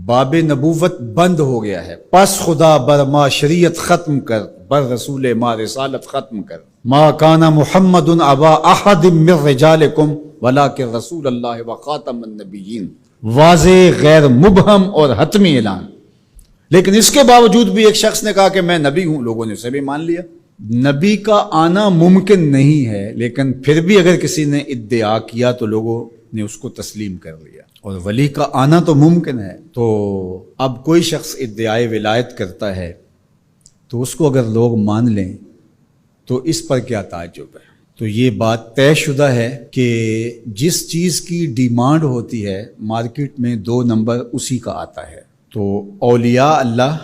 باب نبوت بند ہو گیا ہے، پس خدا بر ما شریعت ختم کر، بر رسول ما رسالت ختم کر۔ ما کان محمد ابا احد من رجالکم ولکن رسول اللہ وخاتم النبیین، واضح غیر مبہم اور حتمی اعلان۔ لیکن اس کے باوجود بھی ایک شخص نے کہا کہ میں نبی ہوں، لوگوں نے اسے بھی مان لیا۔ نبی کا آنا ممکن نہیں ہے، لیکن پھر بھی اگر کسی نے ادعا کیا تو لوگوں نے اس کو تسلیم کر لیا۔ اور ولی کا آنا تو ممکن ہے، تو اب کوئی شخص ادعائے ولایت کرتا ہے تو اس کو اگر لوگ مان لیں تو اس پر کیا تعجب ہے؟ تو یہ بات طے شدہ ہے کہ جس چیز کی ڈیمانڈ ہوتی ہے مارکیٹ میں 2 نمبر اسی کا آتا ہے۔ تو اولیاء اللہ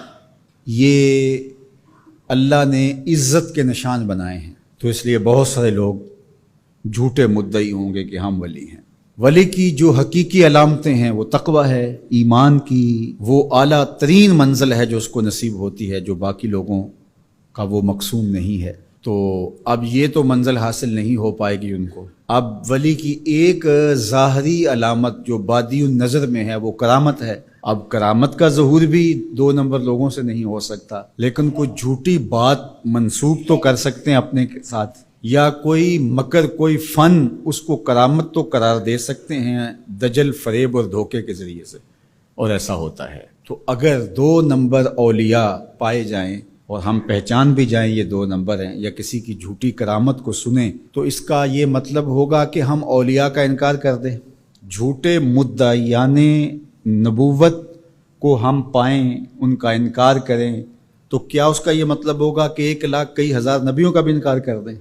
یہ اللہ نے عزت کے نشان بنائے ہیں، تو اس لیے بہت سارے لوگ جھوٹے مدعی ہوں گے کہ ہم ولی ہیں۔ ولی کی جو حقیقی علامتیں ہیں وہ تقوی ہے، ایمان کی وہ اعلیٰ ترین منزل ہے جو اس کو نصیب ہوتی ہے، جو باقی لوگوں کا وہ مقسوم نہیں ہے۔ تو اب یہ تو منزل حاصل نہیں ہو پائے گی ان کو۔ اب ولی کی ایک ظاہری علامت جو بادی النظر میں ہے وہ کرامت ہے۔ اب کرامت کا ظہور بھی 2 نمبر لوگوں سے نہیں ہو سکتا، لیکن کوئی جھوٹی بات منسوب تو کر سکتے ہیں اپنے ساتھ، یا کوئی مکر، کوئی فن، اس کو کرامت تو قرار دے سکتے ہیں دجل، فریب اور دھوکے کے ذریعے سے، اور ایسا ہوتا ہے۔ تو اگر 2 نمبر اولیاء پائے جائیں اور ہم پہچان بھی جائیں یہ 2 نمبر ہیں، یا کسی کی جھوٹی کرامت کو سنیں، تو اس کا یہ مطلب ہوگا کہ ہم اولیاء کا انکار کر دیں۔ جھوٹے مدعیان نبوت کو ہم پائیں، ان کا انکار کریں، تو کیا اس کا یہ مطلب ہوگا کہ 1 لاکھ کئی ہزار نبیوں کا بھی انکار کر دیں؟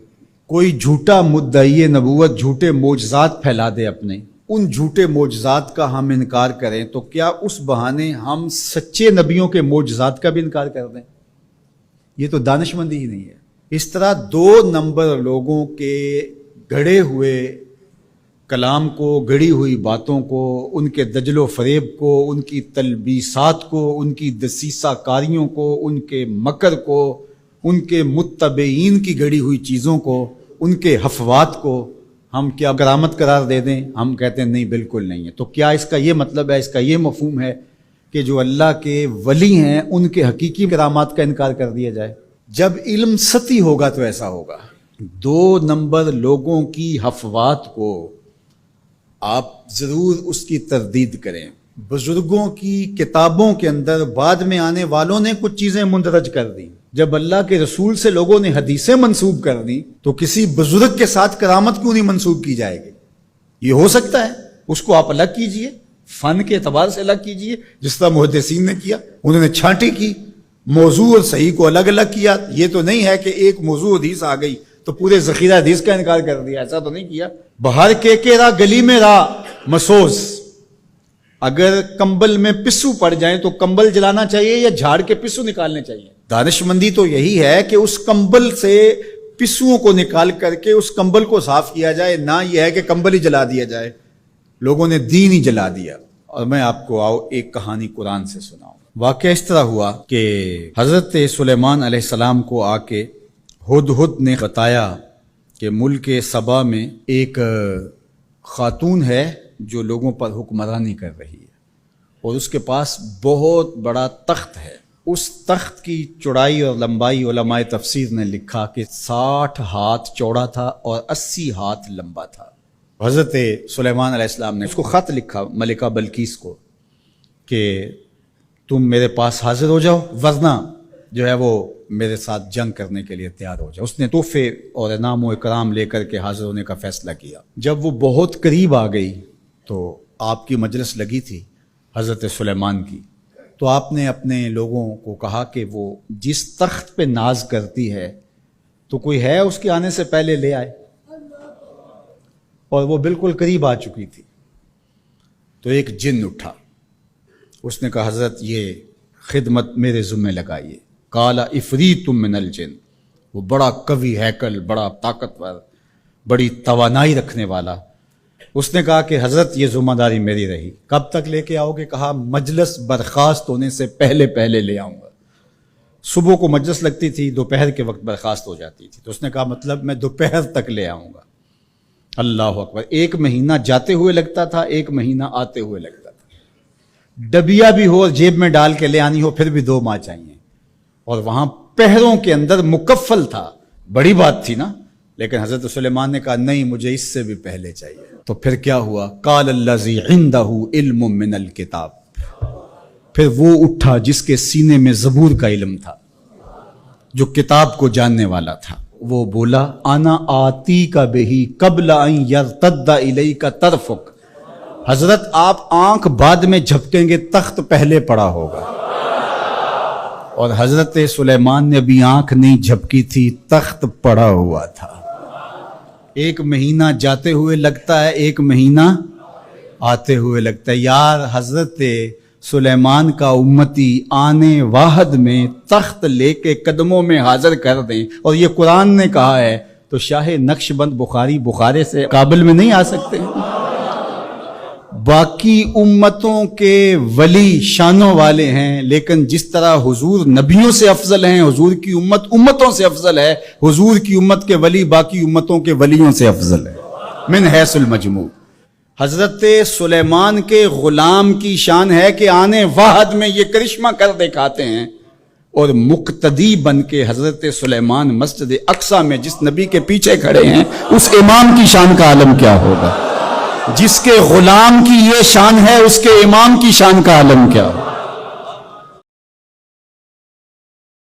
کوئی جھوٹا مدعی نبوت جھوٹے معجزات پھیلا دے اپنے، ان جھوٹے معجزات کا ہم انکار کریں، تو کیا اس بہانے ہم سچے نبیوں کے معجزات کا بھی انکار کر دیں؟ یہ تو دانش مندی ہی نہیں ہے۔ اس طرح 2 نمبر لوگوں کے گھڑے ہوئے کلام کو، گڑی ہوئی باتوں کو، ان کے دجل و فریب کو، ان کی تلبیسات کو، ان کی دسیسہ کاریوں کو، ان کے مکر کو، ان کے متبعین کی گڑی ہوئی چیزوں کو، ان کے حفوات کو ہم کیا کرامت قرار دے دیں؟ ہم کہتے ہیں نہیں، بالکل نہیں ہے۔ تو کیا اس کا یہ مطلب ہے، اس کا یہ مفہوم ہے کہ جو اللہ کے ولی ہیں ان کے حقیقی کرامات کا انکار کر دیا جائے؟ جب علم سطحی ہوگا تو ایسا ہوگا۔ 2 نمبر لوگوں کی حفوات کو آپ ضرور اس کی تردید کریں۔ بزرگوں کی کتابوں کے اندر بعد میں آنے والوں نے کچھ چیزیں مندرج کر دیں۔ جب اللہ کے رسول سے لوگوں نے حدیثیں منسوب کر دیں تو کسی بزرگ کے ساتھ کرامت کیوں نہیں منسوب کی جائے گی؟ یہ ہو سکتا ہے، اس کو آپ الگ کیجئے، فن کے اعتبار سے الگ کیجئے، جس طرح محدثین نے کیا، انہوں نے چھانٹی کی، موضوع اور صحیح کو الگ الگ کیا۔ یہ تو نہیں ہے کہ ایک موضوع حدیث آ گئی تو پورے ذخیرہ حدیث کا انکار کر دیا، ایسا تو نہیں کیا۔ بہار کے راہ گلی میں راہ مسوز، اگر کمبل میں پسو پڑ جائیں تو کمبل جلانا چاہیے یا جھاڑ کے پسو نکالنے چاہیے؟ دانش مندی تو یہی ہے کہ اس کمبل سے پسوؤں کو نکال کر کے اس کمبل کو صاف کیا جائے، نہ یہ ہے کہ کمبل ہی جلا دیا جائے۔ لوگوں نے دین ہی جلا دیا۔ اور میں آپ کو ایک کہانی قرآن سے سناؤں۔ واقعہ اس طرح ہوا کہ حضرت سلیمان علیہ السلام کو آ کے ہدہد نے بتایا کہ ملک سبا میں ایک خاتون ہے جو لوگوں پر حکمرانی کر رہی ہے، اور اس کے پاس بہت بڑا تخت ہے۔ اس تخت کی چوڑائی اور لمبائی علماء تفسیر نے لکھا کہ 60 ہاتھ چوڑا تھا اور 80 ہاتھ لمبا تھا۔ حضرت سلیمان علیہ السلام نے اس کو خط لکھا ملکہ بلقیس کو کہ تم میرے پاس حاضر ہو جاؤ، ورنہ جو ہے وہ میرے ساتھ جنگ کرنے کے لیے تیار ہو جاؤ۔ اس نے تحفے اور انعام و اکرام لے کر کے حاضر ہونے کا فیصلہ کیا۔ جب وہ بہت قریب آ گئی تو آپ کی مجلس لگی تھی حضرت سلیمان کی، تو آپ نے اپنے لوگوں کو کہا کہ وہ جس تخت پہ ناز کرتی ہے تو کوئی ہے اس کے آنے سے پہلے لے آئے، اور وہ بالکل قریب آ چکی تھی۔ تو ایک جن اٹھا، اس نے کہا حضرت یہ خدمت میرے ذمہ لگائیے۔ قال عفریت من الجن، وہ بڑا قوی ہیکل، بڑا طاقتور، بڑی توانائی رکھنے والا، اس نے کہا کہ حضرت یہ ذمہ داری میری رہی، کب تک لے کے آؤ گے؟ کہا مجلس برخاست ہونے سے پہلے لے آؤں گا۔ صبح کو مجلس لگتی تھی، دوپہر کے وقت برخاست ہو جاتی تھی، تو اس نے کہا مطلب میں دوپہر تک لے آؤں گا۔ اللہ اکبر! 1 مہینہ جاتے ہوئے لگتا تھا، 1 مہینہ آتے ہوئے لگتا تھا۔ ڈبیا بھی ہو اور جیب میں ڈال کے لے آنی ہو پھر بھی 2 ماہ چاہیے. اور وہاں پہروں کے اندر مکفل تھا. بڑی بات تھی نا. لیکن حضرت سلیمان نے کہا نہیں مجھے اس سے بھی پہلے چاہیے. تو پھر کیا ہوا؟ قال الذی عندہ علم من الکتاب. پھر وہ اٹھا جس کے سینے میں زبور کا علم تھا، جو کتاب کو جاننے والا تھا. وہ بولا انا آتی کا بہی قبل ان یرتد الیک طرفک. حضرت آپ آنکھ بعد میں جھپکیں گے، تخت پہلے پڑا ہوگا. اور حضرت سلیمان نے ابھی آنکھ نہیں جھپکی تھی، تخت پڑا ہوا تھا. 1 مہینہ جاتے ہوئے لگتا ہے، 1 مہینہ آتے ہوئے لگتا ہے. یار حضرت سلیمان کا امتی آنے واحد میں تخت لے کے قدموں میں حاضر کر دیں، اور یہ قرآن نے کہا ہے، تو شاہ نقش بند بخارے سے قابل میں نہیں آ سکتے. باقی امتوں کے ولی شانوں والے ہیں، لیکن جس طرح حضور نبیوں سے افضل ہیں، حضور کی امت امتوں سے افضل ہے. حضور کی امت کے ولی باقی امتوں کے ولیوں سے افضل ہے من حیث المجموع. حضرت سلیمان کے غلام کی شان ہے کہ آنے واحد میں یہ کرشمہ کر دکھاتے ہیں، اور مقتدی بن کے حضرت سلیمان مسجد اقصی میں جس نبی کے پیچھے کھڑے ہیں، اس امام کی شان کا عالم کیا ہوگا؟ جس کے غلام کی یہ شان ہے، اس کے امام کی شان کا عالم کیا ہوگا؟